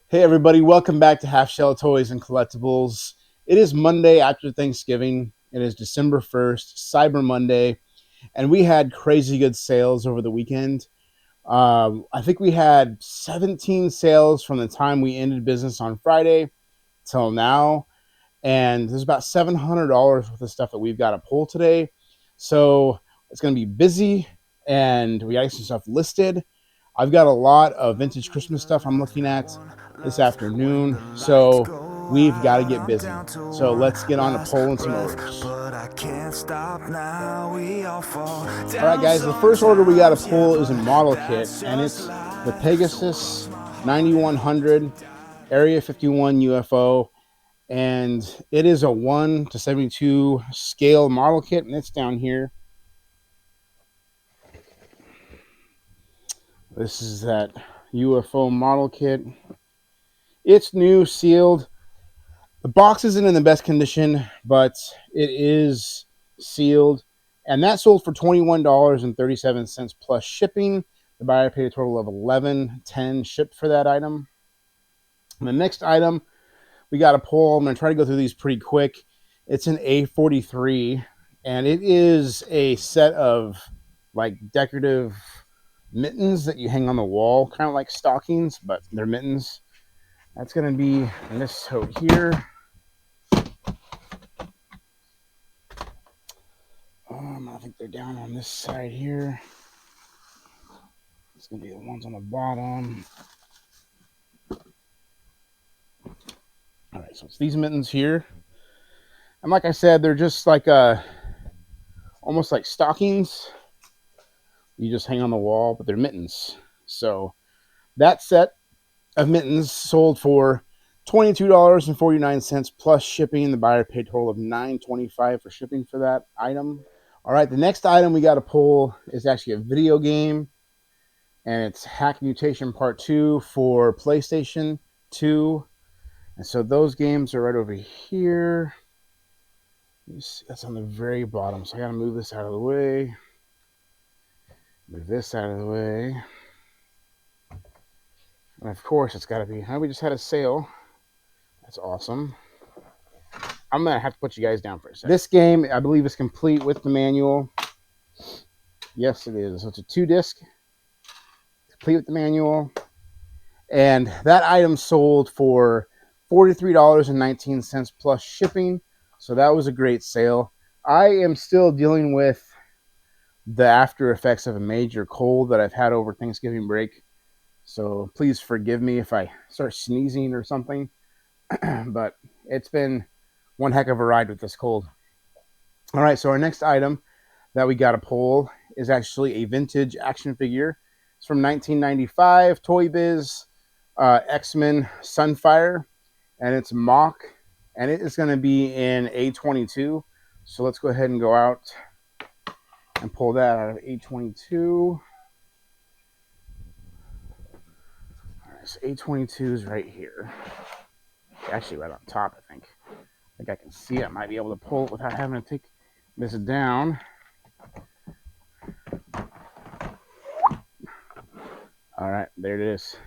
Hey everybody, welcome back to Halfshelltoys and Collectibles. It is Monday after Thanksgiving. It is December 1st, Cyber Monday, and we had crazy good sales over the weekend. I think we had 17 sales from the time we ended business on Friday till now, and there's about $700 worth of stuff that we've got to pull today. So it's going to be busy, and we got some stuff listed. I've got a lot of vintage Christmas stuff I'm looking at this afternoon, so we've got to get busy. So let's get on to pulling some orders. All right, guys, the first order we got to pull is a model kit, and it's the Pegasus 9100 Area 51 UFO, and it is a 1:72 scale model kit, and it's down here. This is that UFO model kit. It's new, sealed. The box isn't in the best condition, but it is sealed. And that sold for $21.37 plus shipping. The buyer paid a total of $11.10 shipped for that item. And the next item we got to pull, I'm going to try to go through these pretty quick. It's an A43, and it is a set of like decorative mittens that you hang on the wall, kind of like stockings, but they're mittens. That's going to be in this tote here. I think they're down on this side here. It's going to be the ones on the bottom. All right, so it's these mittens here. And like I said, they're just like almost like stockings. You just hang on the wall, but they're mittens. So that set of mittens sold for $22.49 plus shipping. The buyer paid a total of $9.25 for shipping for that item. All right, the next item we got to pull is actually a video game, and it's Hack Mutation Part 2 for PlayStation 2. And so those games are right over here. That's on the very bottom, so I got to move this out of the way. Move this out of the way. And of course, it's got to be, we just had a sale. That's awesome. I'm going to have to put you guys down for a second. This game, I believe, is complete with the manual. Yes, it is. So it's a 2-disc, complete with the manual. And that item sold for $43.19 plus shipping. So that was a great sale. I am still dealing with the after effects of a major cold that I've had over Thanksgiving break. So please forgive me if I start sneezing or something. But it's been one heck of a ride with this cold. All right, so our next item that we got to pull is actually a vintage action figure. It's from 1995, Toy Biz, X-Men Sunfire, and it's mock, and it is going to be in A22. So let's go ahead and go out and pull that out of A22. All right, so A22 is right here. Actually, right on top, I think. I can see it. I might be able to pull it without having to take this down. All right, there it is.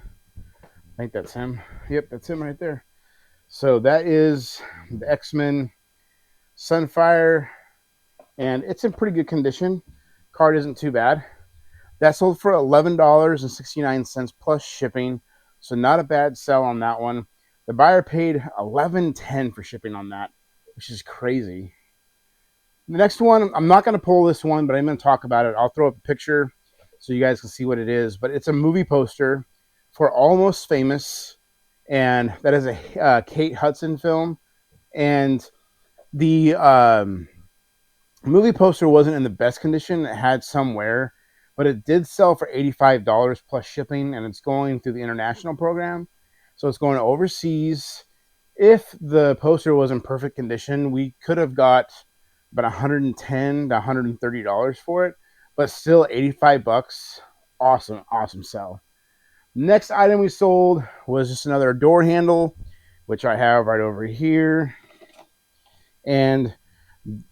I think that's him. Yep, that's him right there. So that is the X-Men Sunfire, and it's in pretty good condition. Card isn't too bad. That sold for $11.69 plus shipping, so not a bad sell on that one. The buyer paid $11.10 for shipping on that, which is crazy. The next one, I'm not going to pull this one, but I'm going to talk about it. I'll throw up a picture so you guys can see what it is. But it's a movie poster for Almost Famous, and that is a Kate Hudson film. And the movie poster wasn't in the best condition. It had some wear, but it did sell for $85 plus shipping, and it's going through the international program. So it's going overseas. If the poster was in perfect condition, we could have got about $110 to $130 for it, but still $85. Awesome sell. Next item we sold was just another door handle, which I have right over here. And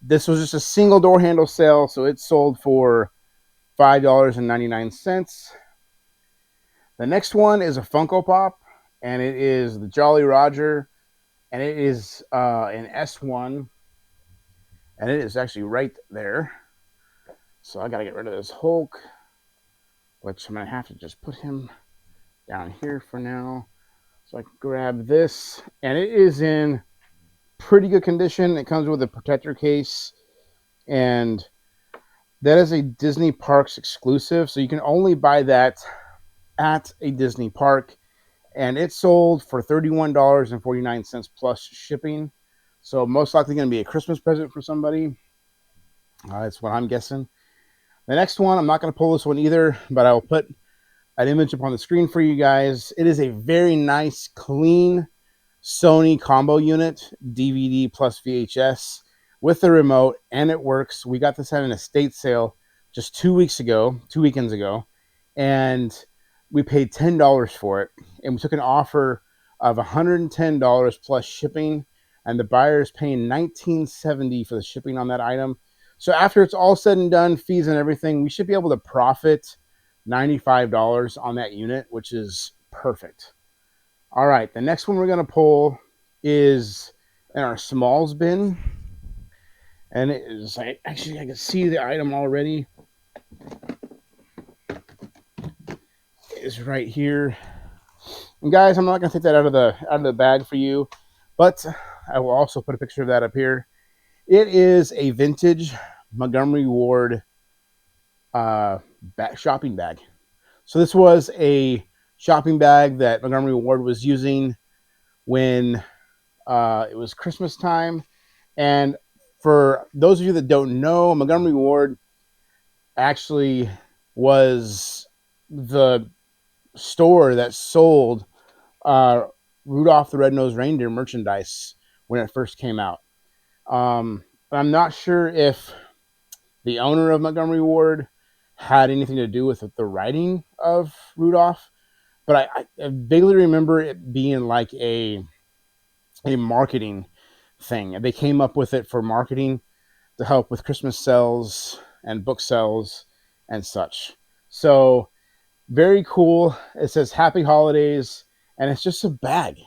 this was just a single door handle sale, so it sold for $5.99. The next one is a Funko Pop, and it is the Jolly Roger, and it is an S1, and it is actually right there. So I got to get rid of this Hulk, which I'm going to have to just put him down here for now. So I can grab this, and it is in pretty good condition. It comes with a protector case, and that is a Disney Parks exclusive. So you can only buy that at a Disney park, and it sold for $31.49 plus shipping. So most likely going to be a Christmas present for somebody. That's what I'm guessing. The next one, I'm not going to pull this one either, but I will put an image up on the screen for you guys. It is a very nice, clean Sony combo unit, DVD plus VHS with the remote, and it works. We got this at an estate sale just 2 weekends ago, and we paid $10 for it, and we took an offer of $110 plus shipping, and the buyer is paying $19.70 for the shipping on that item. So after it's all said and done, fees and everything, we should be able to profit $95 on that unit, which is perfect. All right, the next one we're going to pull is in our smalls bin. And it is, actually, I can see the item already. It is right here. And guys, I'm not going to take that out of the bag for you, but I will also put a picture of that up here. It is a vintage Montgomery Ward shopping bag. So this was a shopping bag that Montgomery Ward was using when it was Christmas time. And for those of you that don't know, Montgomery Ward actually was the store that sold Rudolph the Red-Nosed Reindeer merchandise when it first came out. I'm not sure if the owner of Montgomery Ward had anything to do with the writing of Rudolph, but I vaguely remember it being like a marketing thing. They came up with it for marketing to help with Christmas sales and book sales and such. So very cool. It says Happy Holidays, and it's just a bag.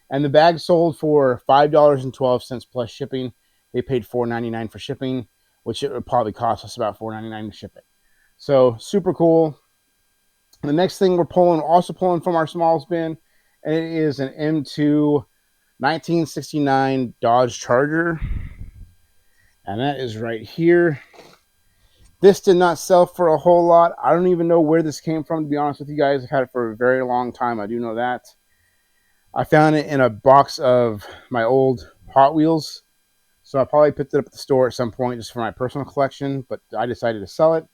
And the bag sold for $5.12 plus shipping. They paid $4.99 for shipping, which it would probably cost us about $4.99 to ship it. So super cool. The next thing we're also pulling from our smalls bin, and it is an M2 1969 Dodge Charger. And that is right here. This did not sell for a whole lot. I don't even know where this came from, to be honest with you guys. I've had it for a very long time. I do know that. I found it in a box of my old Hot Wheels. So I probably picked it up at the store at some point just for my personal collection, but I decided to sell it.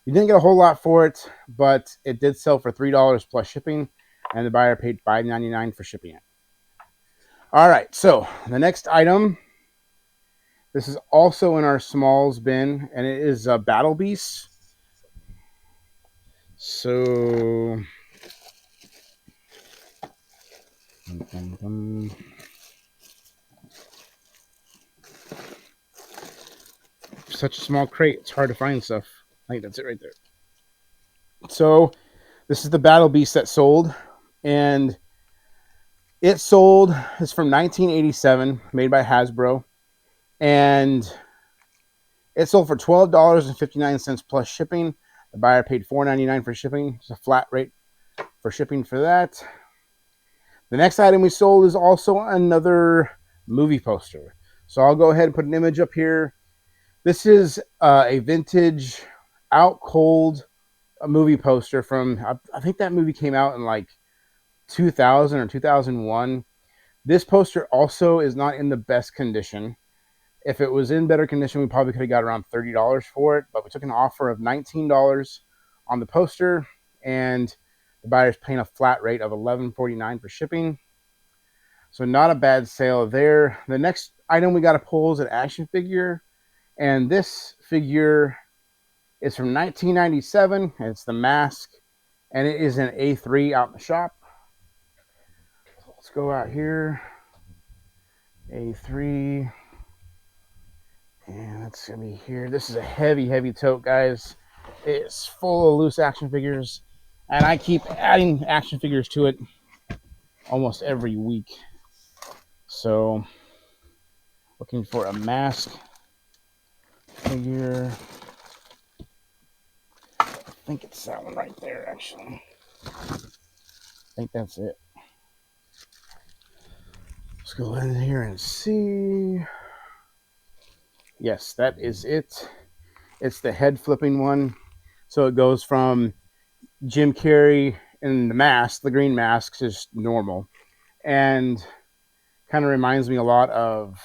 We didn't get a whole lot for it, but it did sell for $3 plus shipping, and the buyer paid $5.99 for shipping it. All right, so the next item, this is also in our smalls bin, and it is a Battle Beast. So such a small crate, it's hard to find stuff. I think that's it right there. So this is the Battle Beast that sold, and it's from 1987, made by Hasbro, and it sold for $12.59 plus shipping. The buyer paid $4.99 for shipping. It's a flat rate for shipping for that. The next item we sold is also another movie poster. So I'll go ahead and put an image up here. This is a vintage Out Cold movie poster from, I think that movie came out in like 2000 or 2001. This poster also is not in the best condition. If it was in better condition, we probably could have got around $30 for it, but we took an offer of $19 on the poster, and the buyer's paying a flat rate of $11.49 for shipping. So not a bad sale there. The next item we got to pull is an action figure, and this figure is from 1997. It's the Mask, and it is an A3 out in the shop. So let's go out here. A3. And that's going to be here. This is a heavy tote, guys. It's full of loose action figures, and I keep adding action figures to it almost every week. So looking for a mask figure. I think it's that one right there, actually. I think that's it. Let's go in here and see. Yes, that is it. It's the head flipping one. So it goes from Jim Carrey in the mask, the green mask, just normal. And kind of reminds me a lot of,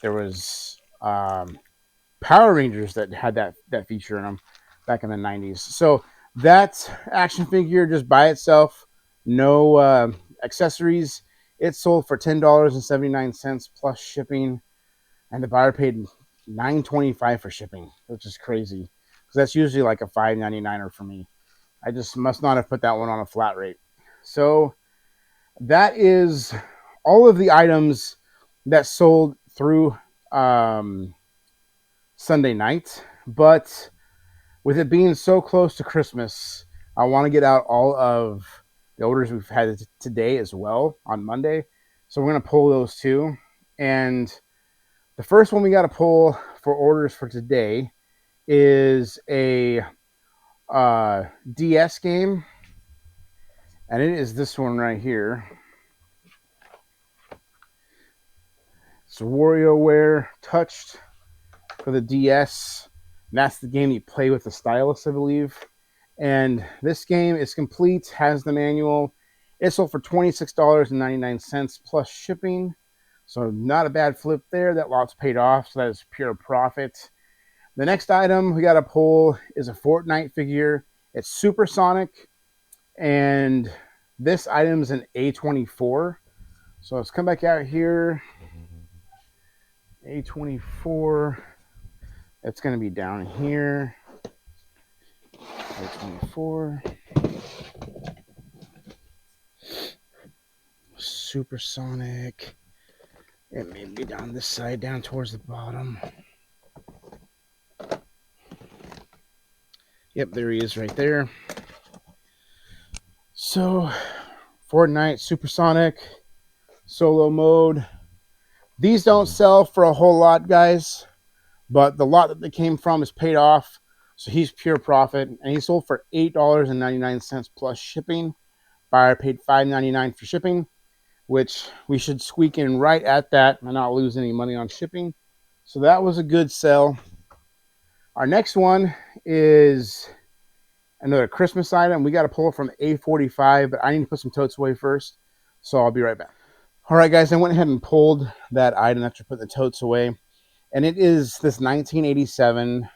there was Power Rangers that had that feature in them back in the 90s. So that action figure just by itself, no accessories, it sold for $10.79 plus shipping, and the buyer paid $9.25 for shipping, which is crazy because that's usually like a $5.99 for me. I just must not have put that one on a flat rate. So that is all of the items that sold through Sunday night. But with it being so close to Christmas, I want to get out all of the orders we've had today as well on Monday. So we're going to pull those too. And the first one we got to pull for orders for today is a DS game. And it is this one right here. It's WarioWare Touched for the DS. And that's the game you play with the stylus, I believe. And this game is complete, has the manual. It sold for $26.99 plus shipping. So not a bad flip there. That lot's paid off, so that is pure profit. The next item we got to pull is a Fortnite figure. It's supersonic, and this item is an A24. So let's come back out here. A24. It's going to be down here. A24. Supersonic. It may be down this side, down towards the bottom. Yep, there he is right there. So, Fortnite, Supersonic, solo mode. These don't sell for a whole lot, guys, but the lot that they came from is paid off, so he's pure profit, and he sold for $8.99 plus shipping. Buyer paid $5.99 for shipping, which we should squeak in right at that and not lose any money on shipping. So that was a good sell. Our next one is another Christmas item. We got to pull it from A45, but I need to put some totes away first, so I'll be right back. All right, guys, I went ahead and pulled that item after putting the totes away, and it is this 1987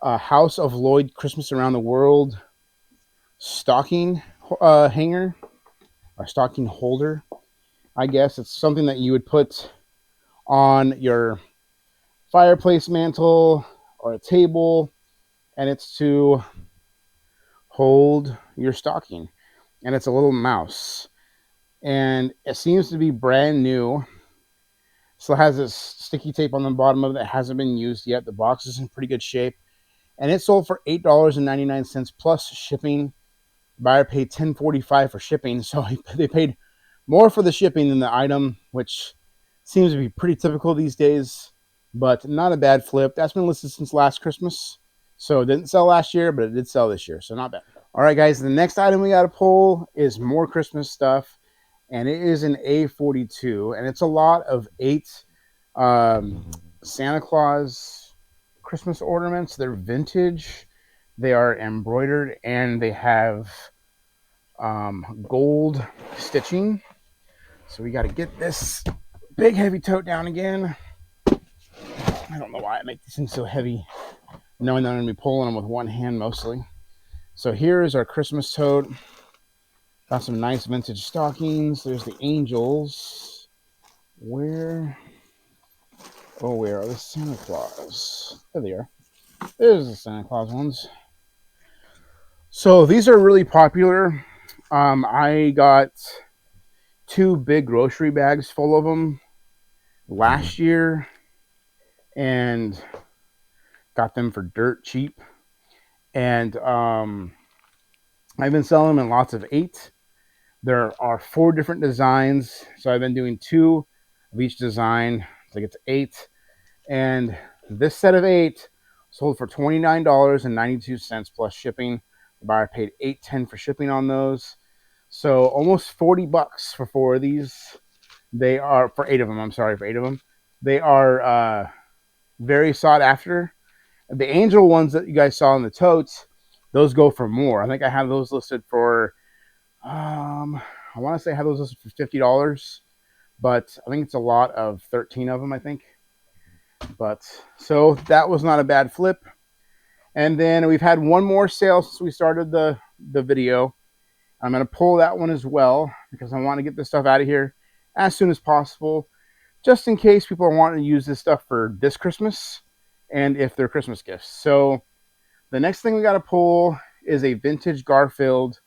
House of Lloyd Christmas Around the World stocking hanger, or stocking holder. I guess it's something that you would put on your fireplace mantle or a table, and it's to hold your stocking. And it's a little mouse, and it seems to be brand new. So it has this sticky tape on the bottom of it that hasn't been used yet. The box is in pretty good shape, and it sold for $8.99 plus shipping. Buyer paid $10.45 for shipping, so they paid more for the shipping than the item, which seems to be pretty typical these days, but not a bad flip. That's been listed since last Christmas, so it didn't sell last year, but it did sell this year, so not bad. All right, guys, the next item we got to pull is more Christmas stuff, and it is an A42, and it's a lot of 8 Santa Claus Christmas ornaments. They're vintage, they are embroidered, and they have gold stitching. So we got to get this big heavy tote down again. I don't know why I make these things so heavy, knowing that I'm going to be pulling them with one hand mostly. So here is our Christmas tote. Got some nice vintage stockings. There's the angels. Where are the Santa Claus? There they are. There's the Santa Claus ones. So these are really popular. I got 2 big grocery bags full of them last year and got them for dirt cheap. And I've been selling them in lots of 8, There are 4 different designs, so I've been doing 2 of each design, so I get to 8. And this set of 8 sold for $29.92 plus shipping. The buyer paid $8.10 for shipping on those, so almost 40 bucks for 4 of these. They are for 8 of them. I'm sorry, for 8 of them. They are very sought after. The angel ones that you guys saw in the totes, those go for more. I think I have those listed for I want to say I have those listed for $50, but I think it's a lot of 13 of them, I think. But so that was not a bad flip. And then we've had one more sale since we started the video. I'm going to pull that one as well because I want to get this stuff out of here as soon as possible, just in case people are wanting to use this stuff for this Christmas and if they're Christmas gifts. So the next thing we got to pull is a vintage Garfield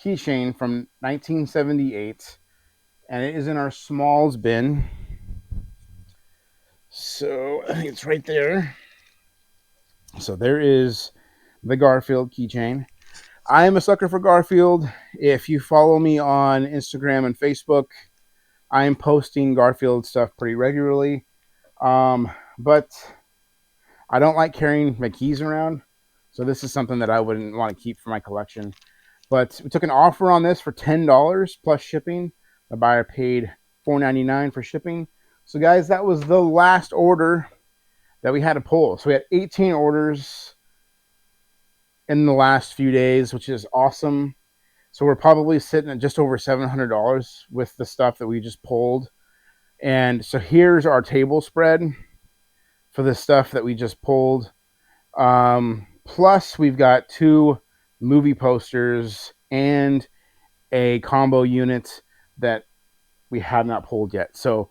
keychain from 1978, and it is in our smalls bin. So I think it's right there. So there is the Garfield keychain. I am a sucker for Garfield. If you follow me on Instagram and Facebook, I am posting Garfield stuff pretty regularly. But I don't like carrying my keys around, so this is something that I wouldn't want to keep for my collection. But we took an offer on this for $10 plus shipping. The buyer paid $4.99 for shipping. So guys, that was the last order that we had to pull. So we had 18 orders in the last few days, which is awesome. So we're probably sitting at just over $700 with the stuff that we just pulled. And so here's our table spread for the stuff that we just pulled. Plus we've got 2 movie posters and a combo unit that we have not pulled yet. So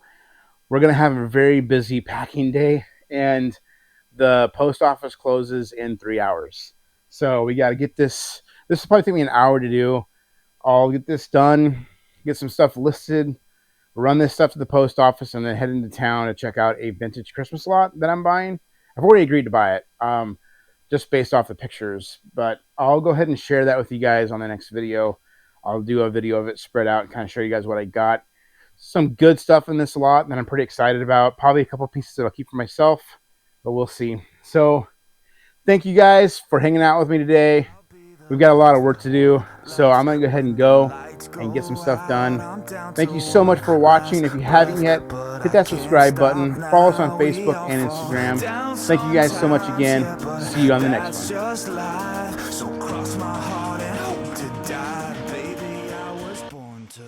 we're going to have a very busy packing day, and the post office closes in 3 hours. So we got to get this. This will probably take me an hour to do. I'll get this done, get some stuff listed, run this stuff to the post office, and then head into town to check out a vintage Christmas lot that I'm buying. I've already agreed to buy it, just based off the pictures. But I'll go ahead and share that with you guys on the next video. I'll do a video of it spread out and kind of show you guys what I got. Some good stuff in this lot that I'm pretty excited about. Probably a couple pieces that I'll keep for myself, but we'll see. So thank you guys for hanging out with me today. We've got a lot of work to do, so I'm going to go ahead and go and get some stuff done. Thank you so much for watching. If you haven't yet, hit that subscribe button. Follow us on Facebook and Instagram. Thank you guys so much again. See you on the next one. So cross my heart and hope to die. Baby, I was born to